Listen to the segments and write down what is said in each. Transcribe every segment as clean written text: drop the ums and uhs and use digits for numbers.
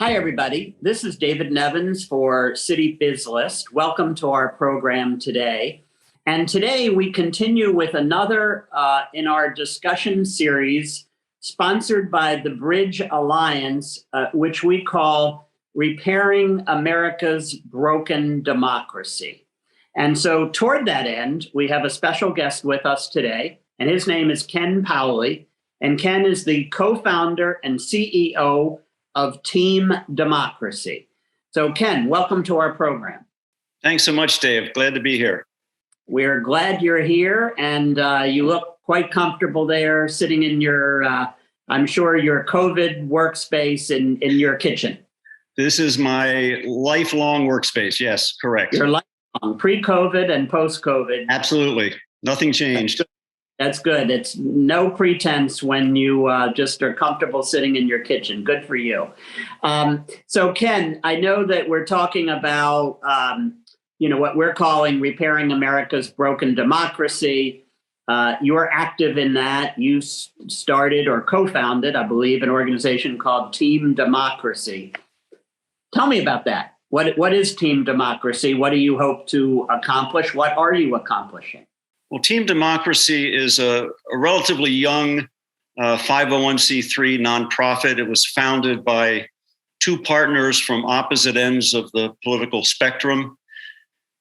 Hi, everybody. This is David Nevins for City Biz List. Welcome to our program today. And today we continue with another in our discussion series sponsored by the Bridge Alliance, which we call Repairing America's Broken Democracy. And so toward that end, we have a special guest with us today, and his name is Ken Powley. And Ken is the co-founder and CEO of Team Democracy. So Ken, welcome to our program. Thanks so much, Dave. Glad to be here. We're glad you're here, and you look quite comfortable there, sitting in your, I'm sure, your COVID workspace in your kitchen. This is my lifelong workspace. Yes, correct. Your lifelong, pre-COVID and post-COVID. Absolutely. Nothing changed. That's good. It's no pretense when you just are comfortable sitting in your kitchen. Good for you. So Ken, I know that we're talking about, what we're calling repairing America's broken democracy. You're active in that. You started or co-founded, I believe, an organization called Team Democracy. Tell me about that. What is Team Democracy? What do you hope to accomplish? What are you accomplishing? Well, Team Democracy is a relatively young 501c3 nonprofit. It was founded by two partners from opposite ends of the political spectrum.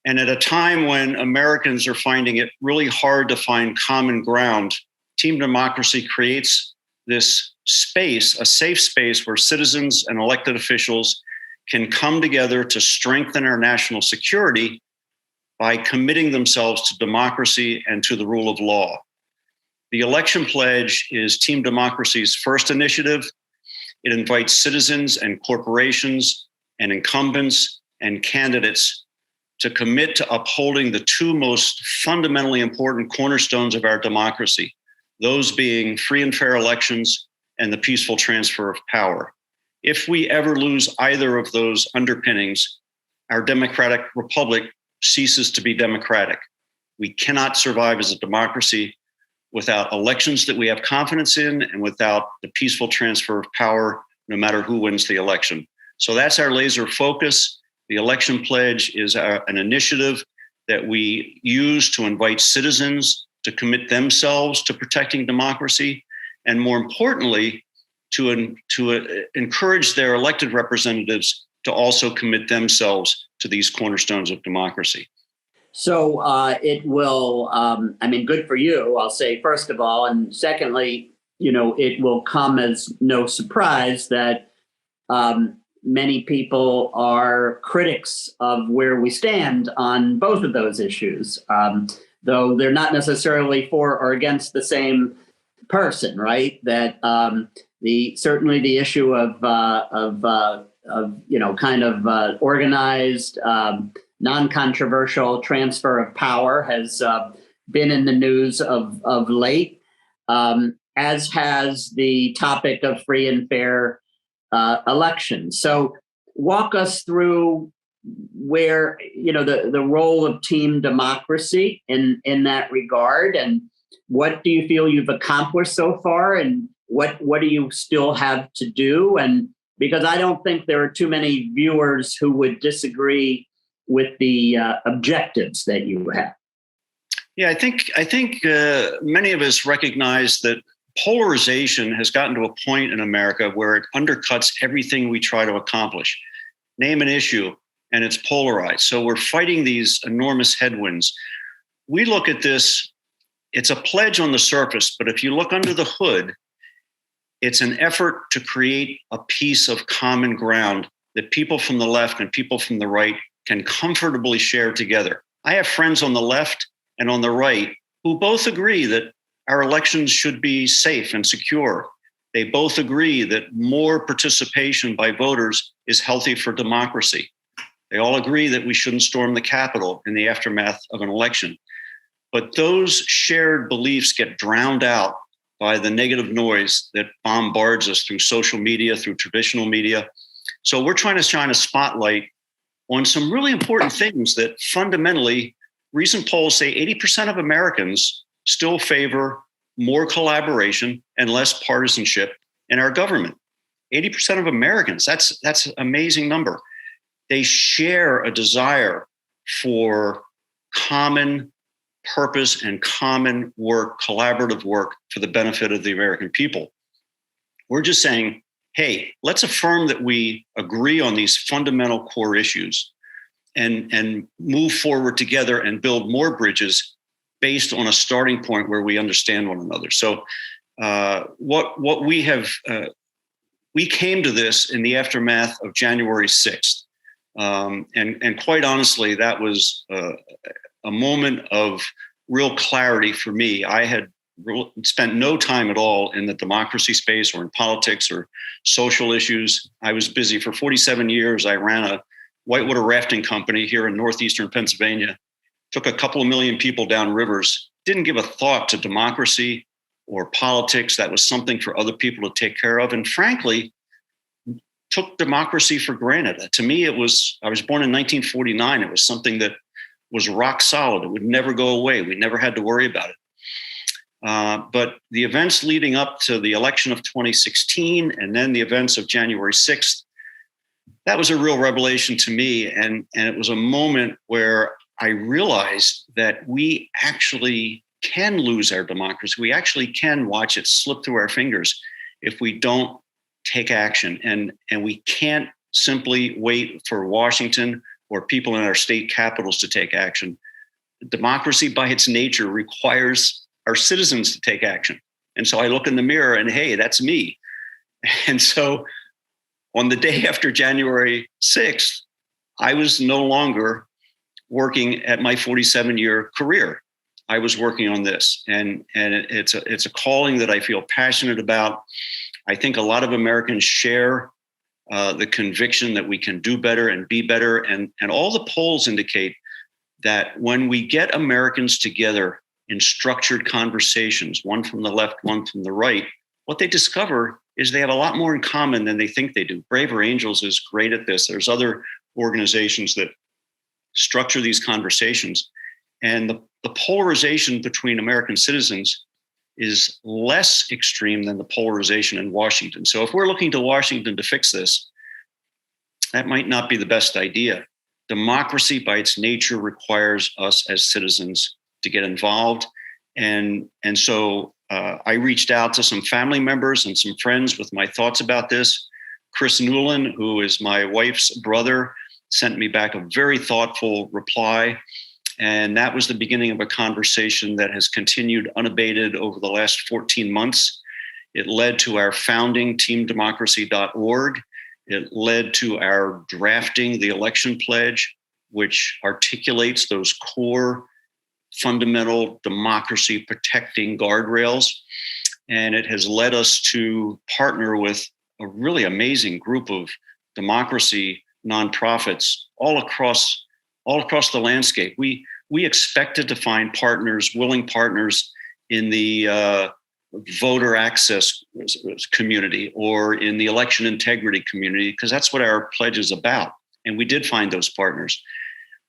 And at a time when Americans are finding it really hard to find common ground, Team Democracy creates this space, a safe space where citizens and elected officials can come together to strengthen our national security by committing themselves to democracy and to the rule of law. The election pledge is Team Democracy's first initiative. It invites citizens and corporations and incumbents and candidates to commit to upholding the two most fundamentally important cornerstones of our democracy, those being free and fair elections and the peaceful transfer of power. If we ever lose either of those underpinnings, our democratic republic ceases to be democratic. We cannot survive as a democracy without elections that we have confidence in and without the peaceful transfer of power, no matter who wins the election. So that's our laser focus. The election pledge is an initiative that we use to invite citizens to commit themselves to protecting democracy, and more importantly, to encourage their elected representatives to also commit themselves to these cornerstones of democracy. So it will, good for you, I'll say, first of all. And secondly, it will come as no surprise that many people are critics of where we stand on both of those issues, though they're not necessarily for or against the same person, right? That certainly the issue of organized, non-controversial transfer of power has been in the news of late, as has the topic of free and fair elections. So walk us through where, the role of Team Democracy in that regard, and what do you feel you've accomplished so far, and what do you still have to do? And because I don't think there are too many viewers who would disagree with the objectives that you have. Yeah, I think many of us recognize that polarization has gotten to a point in America where it undercuts everything we try to accomplish. Name an issue and it's polarized. So we're fighting these enormous headwinds. We look at this, it's a pledge on the surface, but if you look under the hood, it's an effort to create a piece of common ground that people from the left and people from the right can comfortably share together. I have friends on the left and on the right who both agree that our elections should be safe and secure. They both agree that more participation by voters is healthy for democracy. They all agree that we shouldn't storm the Capitol in the aftermath of an election. But those shared beliefs get drowned out by the negative noise that bombards us through social media, through traditional media. So we're trying to shine a spotlight on some really important things that fundamentally, recent polls say 80% of Americans still favor more collaboration and less partisanship in our government. 80% of Americans. That's an amazing number. They share a desire for common purpose and common work, collaborative work for the benefit of the American people. We're just saying, hey, let's affirm that we agree on these fundamental core issues and move forward together and build more bridges based on a starting point where we understand one another. So what we have, we came to this in the aftermath of January 6th. And quite honestly, that was a moment of real clarity for me. I had spent no time at all in the democracy space or in politics or social issues. I was busy for 47 years. I ran a whitewater rafting company here in northeastern Pennsylvania, took a couple of million people down rivers, didn't give a thought to democracy or politics. That was something for other people to take care of. And frankly, took democracy for granted. To me, I was born in 1949. It was something that was rock solid. It would never go away. We never had to worry about it. But the events leading up to the election of 2016 and then the events of January 6th, that was a real revelation to me. And it was a moment where I realized that we actually can lose our democracy. We actually can watch it slip through our fingers if we don't take action. And we can't simply wait for Washington or people in our state capitals to take action. Democracy by its nature requires our citizens to take action. And so I look in the mirror and, hey, that's me. And so on the day after January 6th, I was no longer working at my 47-year career. I was working on this. And it's a calling that I feel passionate about. I think a lot of Americans share the conviction that we can do better and be better. And all the polls indicate that when we get Americans together in structured conversations, one from the left, one from the right, what they discover is they have a lot more in common than they think they do. Braver Angels is great at this. There's other organizations that structure these conversations. And the polarization between American citizens is less extreme than the polarization in Washington. So if we're looking to Washington to fix this, that might not be the best idea. Democracy by its nature requires us as citizens to get involved. And so I reached out to some family members and some friends with my thoughts about this. Chris Newland, who is my wife's brother, sent me back a very thoughtful reply. And that was the beginning of a conversation that has continued unabated over the last 14 months. It led to our founding teamdemocracy.org. It led to our drafting the election pledge, which articulates those core fundamental democracy protecting guardrails. And it has led us to partner with a really amazing group of democracy nonprofits all across the landscape. We expected to find partners, willing partners in the voter access community or in the election integrity community, because that's what our pledge is about. And we did find those partners.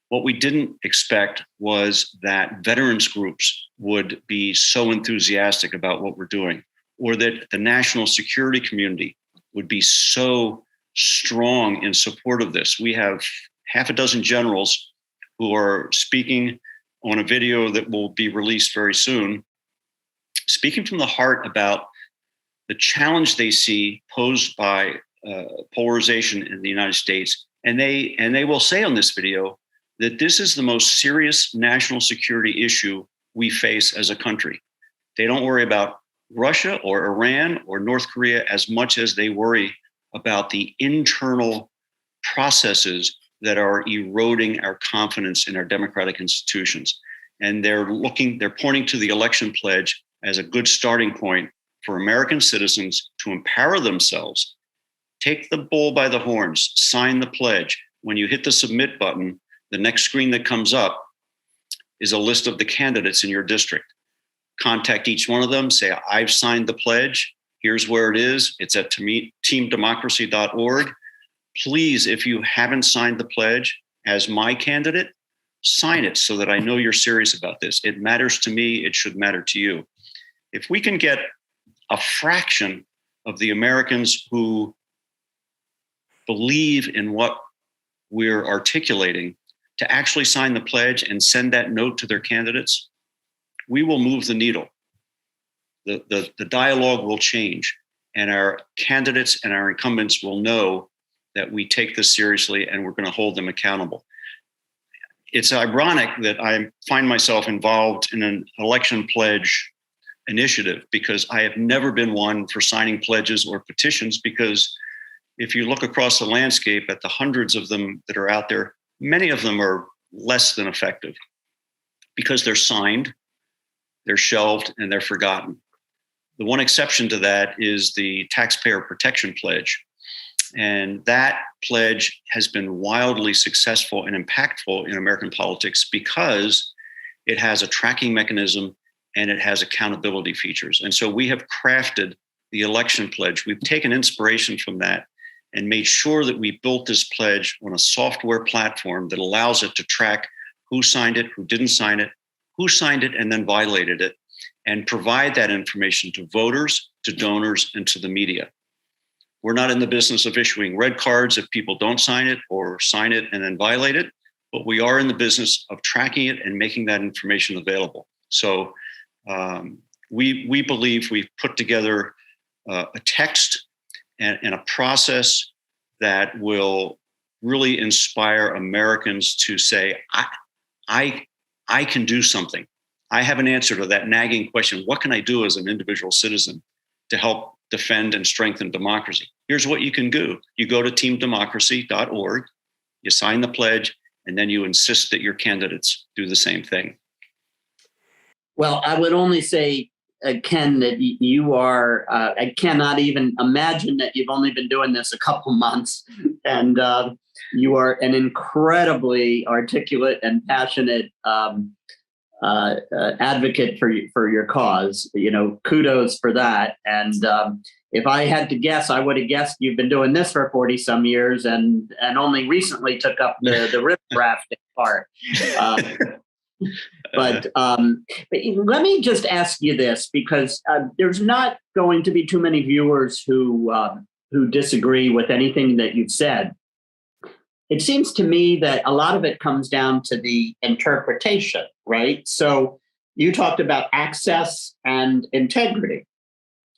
What we didn't expect was that veterans groups would be so enthusiastic about what we're doing, or that the national security community would be so strong in support of this. We have half a dozen generals who are speaking on a video that will be released very soon, speaking from the heart about the challenge they see posed by polarization in the United States. And they will say on this video that this is the most serious national security issue we face as a country. They don't worry about Russia or Iran or North Korea as much as they worry about the internal processes that are eroding our confidence in our democratic institutions. And they're pointing to the election pledge as a good starting point for American citizens to empower themselves, take the bull by the horns, sign the pledge. When you hit the submit button, the next screen that comes up is a list of the candidates in your district. Contact each one of them, say, I've signed the pledge. Here's where it is. It's at teamdemocracy.org. Please, if you haven't signed the pledge as my candidate, sign it so that I know you're serious about this. It matters to me. It should matter to you. If we can get a fraction of the Americans who believe in what we're articulating to actually sign the pledge and send that note to their candidates, we will move the needle. The dialogue will change, and our candidates and our incumbents will know that we take this seriously and we're going to hold them accountable. It's ironic that I find myself involved in an election pledge initiative, because I have never been one for signing pledges or petitions, because if you look across the landscape at the hundreds of them that are out there, many of them are less than effective because they're signed, they're shelved, and they're forgotten. The one exception to that is the Taxpayer Protection Pledge. And that pledge has been wildly successful and impactful in American politics because it has a tracking mechanism and it has accountability features. And so we have crafted the election pledge. We've taken inspiration from that and made sure that we built this pledge on a software platform that allows it to track who signed it, who didn't sign it, who signed it and then violated it, and provide that information to voters, to donors, and to the media. We're not in the business of issuing red cards if people don't sign it or sign it and then violate it, but we are in the business of tracking it and making that information available. So we believe we've put together a text and a process that will really inspire Americans to say, I can do something. I have an answer to that nagging question. What can I do as an individual citizen to help defend and strengthen democracy? Here's what you can do. You go to teamdemocracy.org, you sign the pledge, and then you insist that your candidates do the same thing. Well, I would only say, Ken, that you are, I cannot even imagine that you've only been doing this a couple months, and you are an incredibly articulate and passionate advocate for your cause. You know, kudos for that. And if I had to guess, I would have guessed you've been doing this for 40 some years and only recently took up the river rafting part. But let me just ask you this, because there's not going to be too many viewers who disagree with anything that you've said. It seems to me that a lot of it comes down to the interpretation, right? So you talked about access and integrity.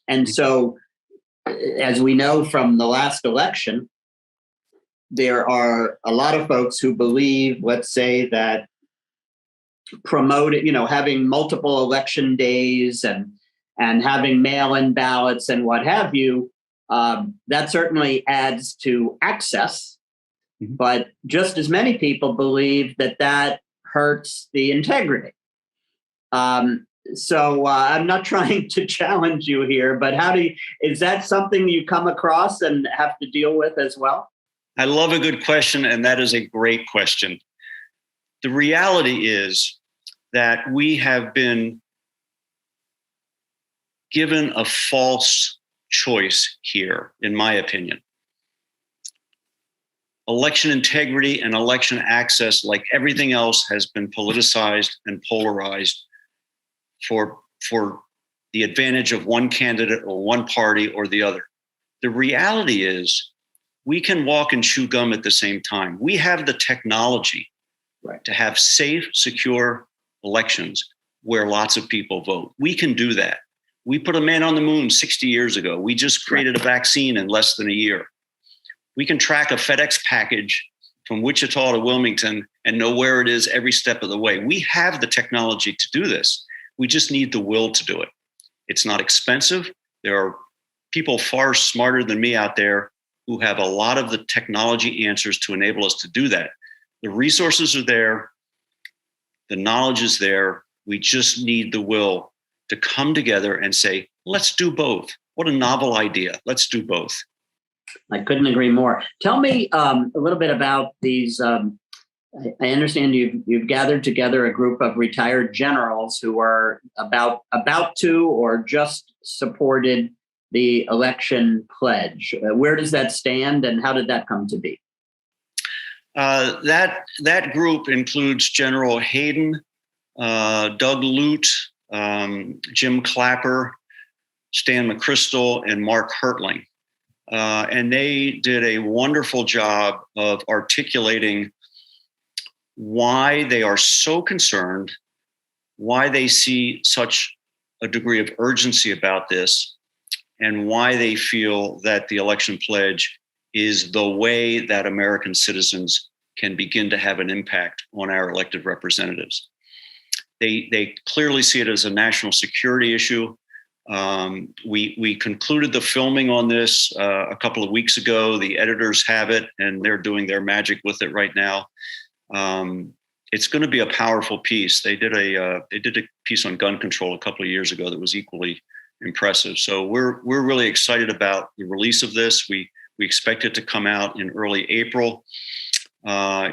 And so, as we know from the last election, there are a lot of folks who believe, let's say, that having multiple election days and having mail-in ballots and what have you, that certainly adds to access. But just as many people believe that hurts the integrity. So I'm not trying to challenge you here, but is that something you come across and have to deal with as well? I love a good question, and that is a great question. The reality is that we have been given a false choice here, in my opinion. Election integrity and election access, like everything else, has been politicized and polarized for the advantage of one candidate or one party or the other. The reality is we can walk and chew gum at the same time. We have the technology, right, to have safe, secure elections where lots of people vote. We can do that. We put a man on the moon 60 years ago. We just created a vaccine in less than a year. We can track a FedEx package from Wichita to Wilmington and know where it is every step of the way. We have the technology to do this. We just need the will to do it. It's not expensive. There are people far smarter than me out there who have a lot of the technology answers to enable us to do that. The resources are there. The knowledge is there. We just need the will to come together and say, let's do both. What a novel idea. Let's do both. I couldn't agree more. Tell me a little bit about these. I understand you've gathered together a group of retired generals who are about to or just supported the election pledge. Where does that stand, and how did that come to be? That group includes General Hayden, Doug Lute, Jim Clapper, Stan McChrystal, and Mark Hertling. And they did a wonderful job of articulating why they are so concerned, why they see such a degree of urgency about this, and why they feel that the election pledge is the way that American citizens can begin to have an impact on our elected representatives. They clearly see it as a national security issue. We concluded the filming on this a couple of weeks ago. The editors have it, and they're doing their magic with it right now. It's going to be a powerful piece. They did a piece on gun control a couple of years ago that was equally impressive. So we're really excited about the release of this. We expect it to come out in early April.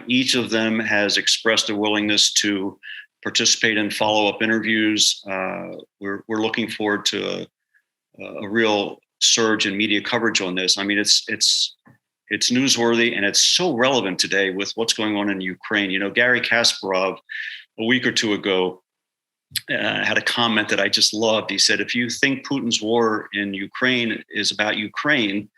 Each of them has expressed a willingness to participate in follow-up interviews. We're looking forward to a real surge in media coverage on this. I mean, it's newsworthy, and it's so relevant today with what's going on in Ukraine. You know, Gary Kasparov, a week or two ago, had a comment that I just loved. He said, if you think Putin's war in Ukraine is about Ukraine,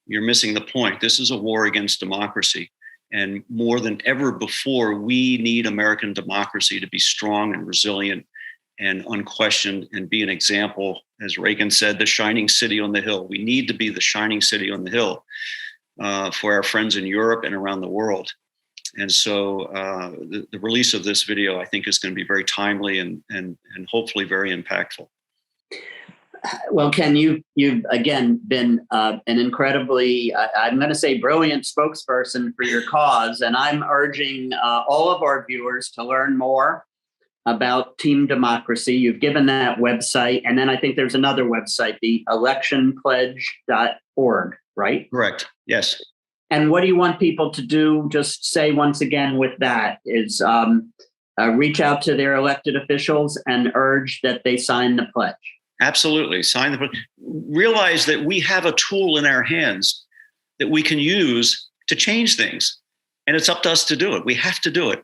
you're missing the point. This is a war against democracy. And more than ever before, we need American democracy to be strong and resilient and unquestioned and be an example. As Reagan said, the shining city on the hill. We need to be the shining city on the hill for our friends in Europe and around the world. And so the release of this video, I think, is going to be very timely and hopefully very impactful. Well, Ken, you've again been an incredibly, I'm going to say, brilliant spokesperson for your cause. And I'm urging all of our viewers to learn more about Team Democracy. You've given that website. And then I think there's another website, the electionpledge.org, right? Correct. Yes. And what do you want people to do? Just say once again with that is reach out to their elected officials and urge that they sign the pledge. Absolutely. Sign the pledge. Realize that we have a tool in our hands that we can use to change things. And it's up to us to do it. We have to do it.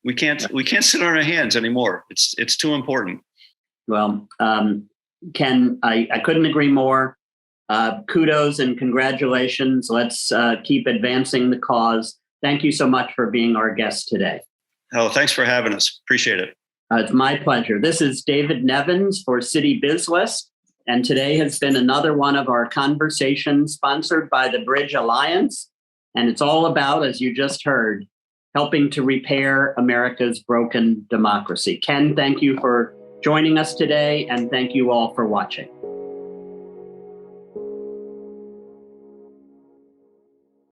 We can't sit on our hands anymore. It's too important. Well, Ken, I couldn't agree more. Kudos and congratulations. Let's keep advancing the cause. Thank you so much for being our guest today. Oh, thanks for having us. Appreciate it. It's my pleasure. This is David Nevins for City BizList, and today has been another one of our conversations sponsored by the Bridge Alliance, and it's all about, as you just heard, helping to repair America's broken democracy. Ken, thank you for joining us today, and thank you all for watching.